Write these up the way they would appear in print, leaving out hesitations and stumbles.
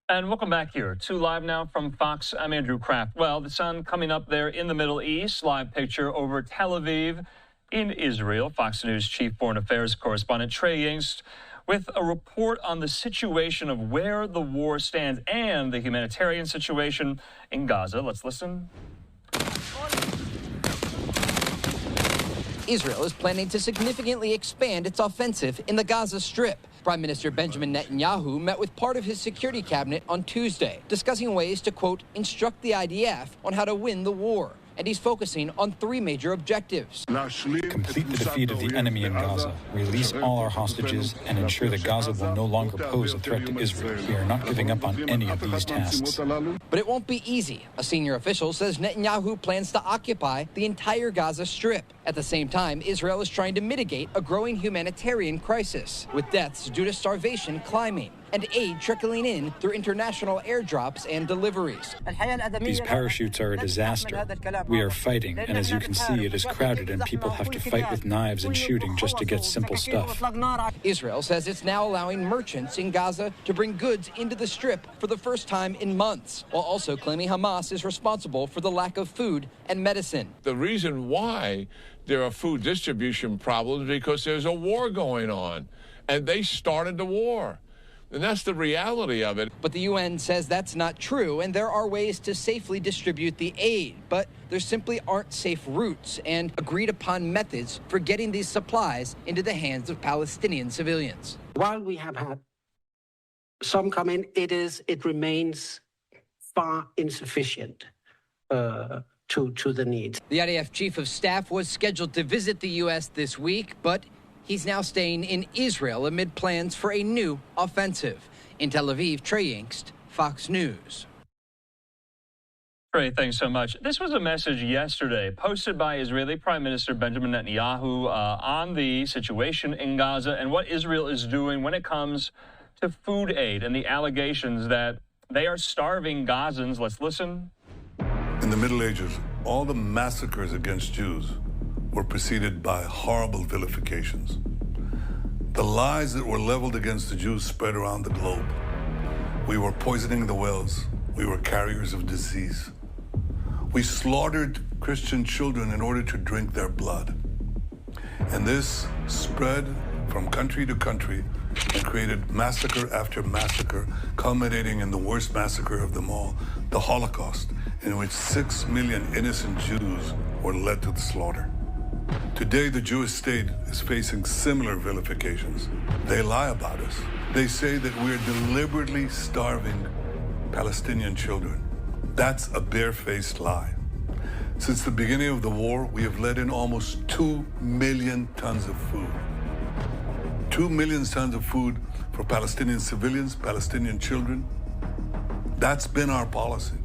And welcome back here to Live Now from Fox. I'm Andrew Kraft. Well, the sun coming up there in the Middle East. Live picture over Tel Aviv in Israel. Fox News Chief Foreign Affairs Correspondent Trey Yingst with a report on the situation of where the war stands and the humanitarian situation in Gaza. Let's listen. Israel is planning to significantly expand its offensive in the Gaza Strip. Prime Minister Benjamin Netanyahu met with part of his security cabinet on Tuesday, discussing ways to, quote, instruct the IDF on how to win the war. And he's focusing on three major objectives. Complete the defeat of the enemy in Gaza, release all our hostages, and ensure that Gaza will no longer pose a threat to Israel. We are not giving up on any of these tasks. But it won't be easy. A senior official says Netanyahu plans to occupy the entire Gaza Strip. At the same time, Israel is trying to mitigate a growing humanitarian crisis, with deaths due to starvation climbing and aid trickling in through international airdrops and deliveries. These parachutes are a disaster. We are fighting, and as you can see, it is crowded and people have to fight with knives and shooting just to get simple stuff. Israel says it's now allowing merchants in Gaza to bring goods into the Strip for the first time in months, while also claiming Hamas is responsible for the lack of food and medicine. The reason why there are food distribution problems is because there's a war going on, and they started the war. And that's the reality of it. But the UN says that's not true, and there are ways to safely distribute the aid. But there simply aren't safe routes and agreed-upon methods for getting these supplies into the hands of Palestinian civilians. While we have had some come in, it remains far insufficient to the needs. The IDF chief of staff was scheduled to visit the U.S. this week, but he's now staying in Israel amid plans for a new offensive. In Tel Aviv, Trey Yingst, Fox News. Trey, thanks so much. This was a message yesterday posted by Israeli Prime Minister Benjamin Netanyahu on the situation in Gaza and what Israel is doing when it comes to food aid and the allegations that they are starving Gazans. Let's listen. In the Middle Ages, all the massacres against Jews were preceded by horrible vilifications. The lies that were leveled against the Jews spread around the globe. We were poisoning the wells. We were carriers of disease. We slaughtered Christian children in order to drink their blood. And this spread from country to country and created massacre after massacre, culminating in the worst massacre of them all, the Holocaust, in which 6 million innocent Jews were led to the slaughter. Today, the Jewish state is facing similar vilifications. They lie about us. They say that we're deliberately starving Palestinian children. That's a barefaced lie. Since the beginning of the war, we have let in almost 2 million tons of food. 2 million tons of food for Palestinian civilians, Palestinian children. That's been our policy.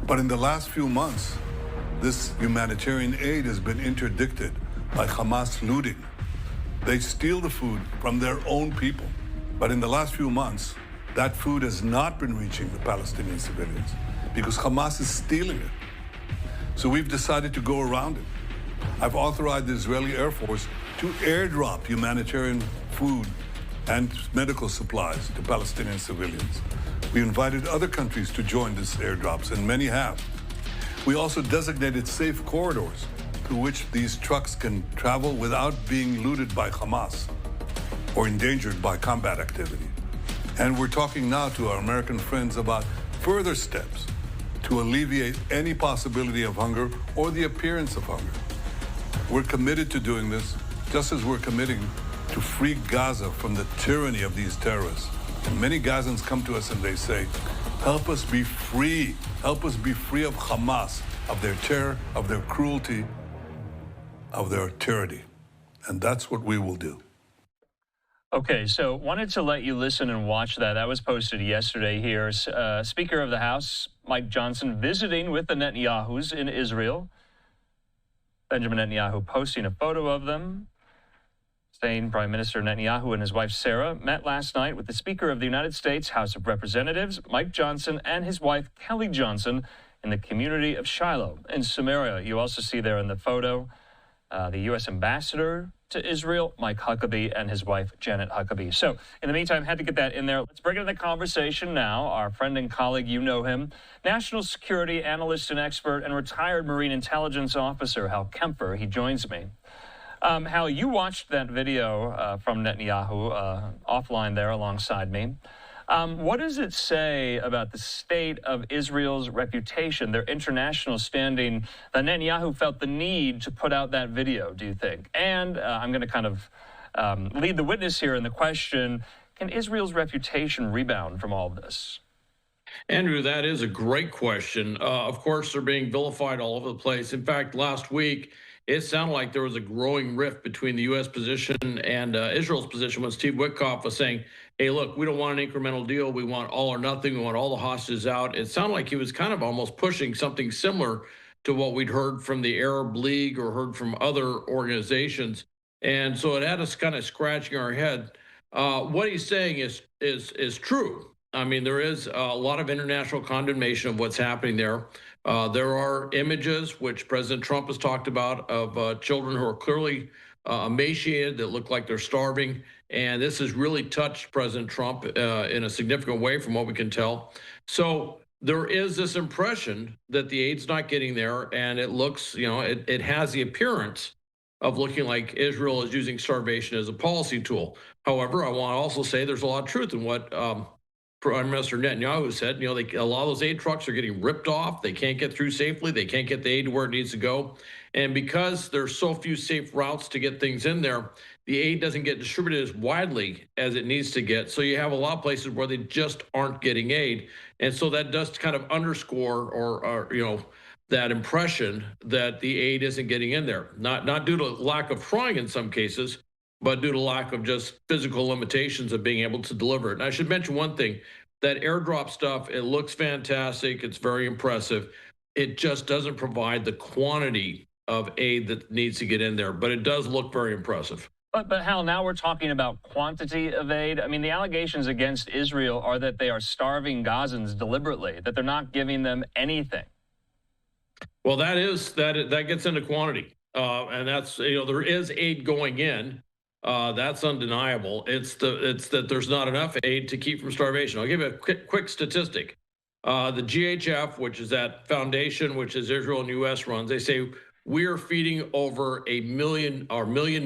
But in the last few months, this humanitarian aid has been interdicted by Hamas looting. They steal the food from their own people. But in the last few months, that food has not been reaching the Palestinian civilians because Hamas is stealing it. So we've decided to go around it. I've authorized the Israeli Air Force to airdrop humanitarian food and medical supplies to Palestinian civilians. We invited other countries to join these airdrops, and many have. We also designated safe corridors through which these trucks can travel without being looted by Hamas or endangered by combat activity. And we're talking now to our American friends about further steps to alleviate any possibility of hunger or the appearance of hunger. We're committed to doing this, just as we're committing to free Gaza from the tyranny of these terrorists. And many Gazans come to us and they say, help us be free. Help us be free of Hamas, of their terror, of their cruelty, of their tyranny. And that's what we will do. Okay, so wanted to let you listen and watch that. That was posted yesterday here. Speaker of the House, Mike Johnson, visiting with the Netanyahus in Israel. Benjamin Netanyahu posting a photo of them, saying Prime Minister Netanyahu and his wife Sarah met last night with the Speaker of the United States House of Representatives, Mike Johnson, and his wife Kelly Johnson in the community of Shiloh in Samaria. You also see there in the photo the U.S. ambassador to Israel, Mike Huckabee, and his wife, Janet Huckabee. So in the meantime, had to get that in there. Let's bring in the conversation now. Our friend and colleague, you know him, national security analyst and expert and retired Marine intelligence officer, Hal Kempfer. He joins me. Hal, you watched that video from Netanyahu offline there alongside me. What does it say about the state of Israel's reputation, their international standing, that Netanyahu felt the need to put out that video, do you think? And I'm going to kind of lead the witness here in the question, can Israel's reputation rebound from all of this? Andrew, that is a great question. Of course, they're being vilified all over the place. In fact, last week, it sounded like there was a growing rift between the U.S. position and Israel's position when Steve Witkoff was saying, hey, look, we don't want an incremental deal. We want all or nothing. We want all the hostages out. It sounded like he was kind of almost pushing something similar to what we'd heard from the Arab League or heard from other organizations. And so it had us kind of scratching our head. What he's saying is true. I mean, there is a lot of international condemnation of what's happening there. There are images, which President Trump has talked about, of children who are clearly emaciated, that look like they're starving. And this has really touched President Trump in a significant way from what we can tell. So there is this impression that the aid's not getting there, and it looks, it has the appearance of looking like Israel is using starvation as a policy tool. However, I want to also say there's a lot of truth in what Prime Minister Netanyahu said. A lot of those aid trucks are getting ripped off. They can't get through safely. They can't get the aid to where it needs to go. And because there's so few safe routes to get things in there, the aid doesn't get distributed as widely as it needs to get. So you have a lot of places where they just aren't getting aid. And so that does kind of underscore or that impression that the aid isn't getting in there. Not due to lack of trying in some cases, but due to lack of just physical limitations of being able to deliver it. And I should mention one thing, that airdrop stuff, it looks fantastic. It's very impressive. It just doesn't provide the quantity of aid that needs to get in there, but it does look very impressive. But Hal, now we're talking about quantity of aid. I mean, the allegations against Israel are that they are starving Gazans deliberately, that they're not giving them anything. Well, that gets into quantity. And that's, there is aid going in. That's undeniable. It's that there's not enough aid to keep from starvation. I'll give you a quick statistic. The GHF, which is that foundation, which is Israel and U.S. runs, they say we are feeding over a million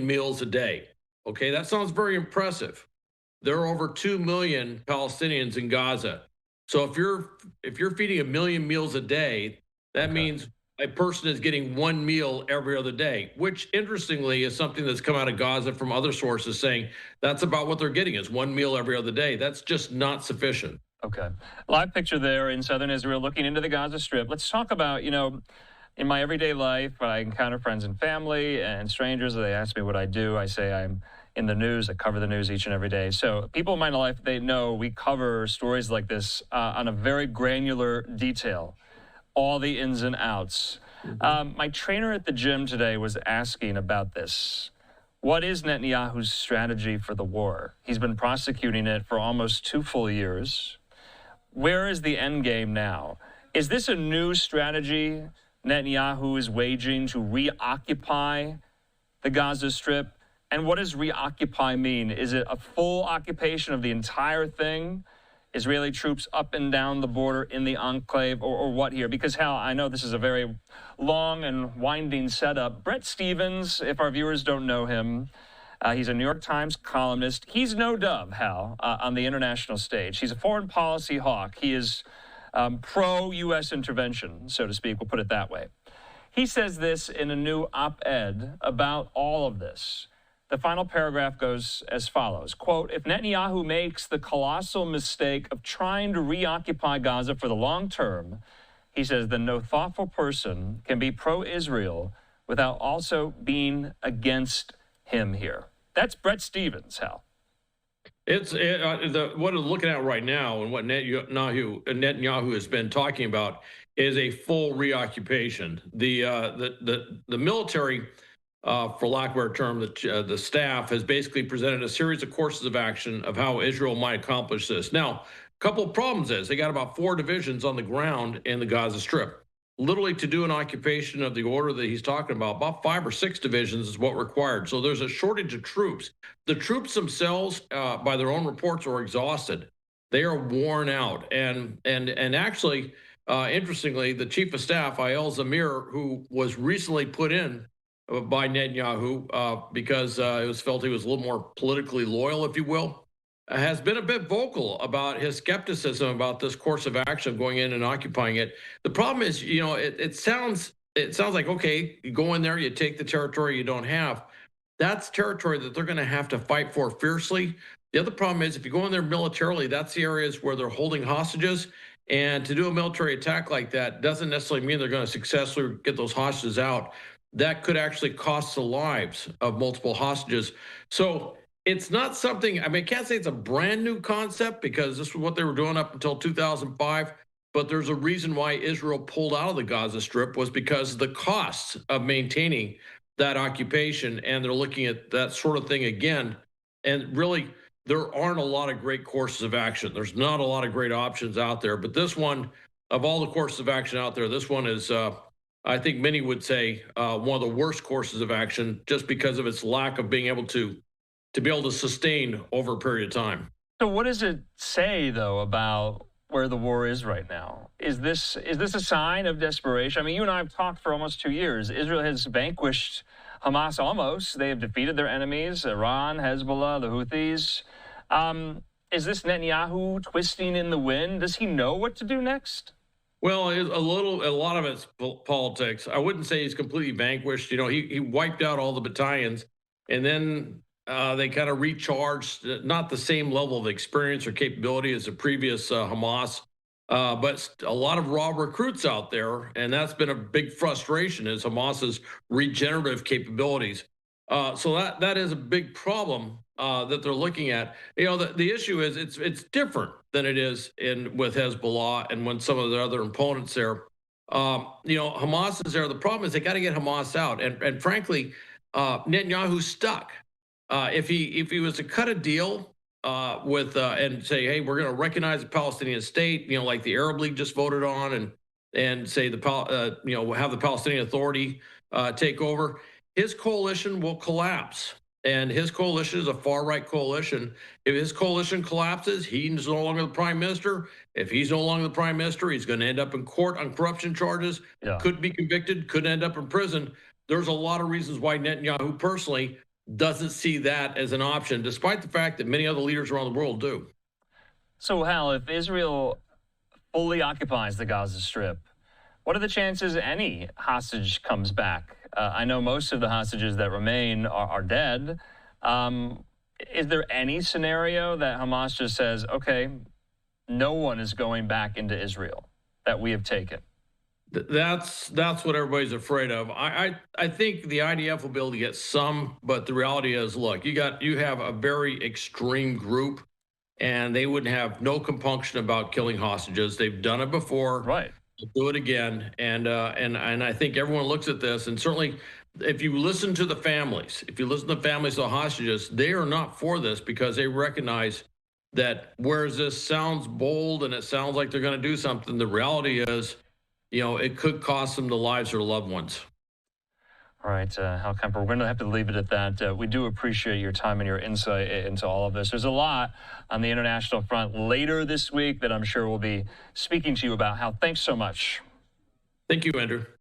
meals a day. Okay, that sounds very impressive. There are over 2 million Palestinians in Gaza. So if you're feeding 1 million meals a day, that means a person is getting 1 meal every other day, which interestingly is something that's come out of Gaza from other sources saying that's about what they're getting, is 1 meal every other day. That's just not sufficient. Okay. Live picture there in southern Israel looking into the Gaza Strip. Let's talk about, in my everyday life, I encounter friends and family and strangers. They ask me what I do. I say I'm in the news. I cover the news each and every day. So people in my life, they know we cover stories like this on a very granular detail. All the ins and outs. My trainer at the gym today was asking about this. What is Netanyahu's strategy for the war? He's been prosecuting it for almost 2 full years. Where is the end game now? Is this a new strategy Netanyahu is waging to reoccupy the Gaza Strip? And what does reoccupy mean? Is it a full occupation of the entire thing? Israeli troops up and down the border in the enclave, or what here? Because, Hal, I know this is a very long and winding setup. Bret Stephens, if our viewers don't know him, he's a New York Times columnist. He's no dove, Hal, on the international stage. He's a foreign policy hawk. He is pro-U.S. intervention, so to speak. We'll put it that way. He says this in a new op-ed about all of this. The final paragraph goes as follows, quote, if Netanyahu makes the colossal mistake of trying to reoccupy Gaza for the long term, he says, then no thoughtful person can be pro-Israel without also being against him here. That's Bret Stephens, Hal. What we're looking at right now and what Netanyahu has been talking about is a full reoccupation. The military, for lack of a better term, the staff has basically presented a series of courses of action of how Israel might accomplish this. Now, a couple of problems is they got about 4 divisions on the ground in the Gaza Strip. literally to do an occupation of the order that he's talking about 5 or 6 divisions is what required. So there's a shortage of troops. The troops themselves, by their own reports, are exhausted. They are worn out. And actually, interestingly, the chief of staff, Yael Zamir, who was recently put in by Netanyahu because it was felt he was a little more politically loyal, if you will, has been a bit vocal about his skepticism about this course of action going in and occupying it. The problem is, it sounds like, okay, you go in there, you take the territory you don't have. That's territory that they're going to have to fight for fiercely. The other problem is if you go in there militarily, that's the areas where they're holding hostages. And to do a military attack like that doesn't necessarily mean they're going to successfully get those hostages out. That could actually cost the lives of multiple hostages. So it's not something, I mean, I can't say it's a brand new concept because this is what they were doing up until 2005. But there's a reason why Israel pulled out of the Gaza Strip was because of the costs of maintaining that occupation. And they're looking at that sort of thing again. And really, there aren't a lot of great courses of action. There's not a lot of great options out there. But this one, of all the courses of action out there, this one is, I think many would say, one of the worst courses of action just because of its lack of being able to be able to sustain over a period of time. So what does it say, though, about where the war is right now? Is this a sign of desperation? I mean, you and I have talked for almost 2 years. Israel has vanquished Hamas almost. They have defeated their enemies, Iran, Hezbollah, the Houthis. Is this Netanyahu twisting in the wind? Does he know what to do next? Well, a lot of it's politics. I wouldn't say he's completely vanquished. He wiped out all the battalions, and then they kind of recharged, not the same level of experience or capability as the previous Hamas, but a lot of raw recruits out there, and that's been a big frustration is Hamas's regenerative capabilities. So that is a big problem that they're looking at. The issue is it's different than it is with Hezbollah and when some of the other opponents there. Hamas is there. The problem is they got to get Hamas out, and frankly, Netanyahu's stuck. If he was to cut a deal with and say, hey, we're going to recognize the Palestinian state, like the Arab League just voted on, and say we'll have the Palestinian Authority take over, his coalition will collapse. And his coalition is a far-right coalition. If his coalition collapses, he's no longer the prime minister. If he's no longer the prime minister, he's going to end up in court on corruption charges, could be convicted, could end up in prison. There's a lot of reasons why Netanyahu personally doesn't see that as an option, despite the fact that many other leaders around the world do. So, Hal, if Israel fully occupies the Gaza Strip, what are the chances any hostage comes back? I know most of the hostages that remain are dead. Is there any scenario that Hamas just says, okay, no one is going back into Israel that we have taken? That's what everybody's afraid of. I think the IDF will be able to get some, but the reality is, look, you have a very extreme group, and they would have no compunction about killing hostages. They've done it before. Right. Do it again, and I think everyone looks at this, and certainly if you listen to the families, of the hostages, they are not for this because they recognize that whereas this sounds bold and it sounds like they're going to do something, the reality is, it could cost them the lives of their loved ones. All right, Hal Kempfer, we're going to have to leave it at that. We do appreciate your time and your insight into all of this. There's a lot on the international front later this week that I'm sure we'll be speaking to you about. Hal, thanks so much. Thank you, Andrew.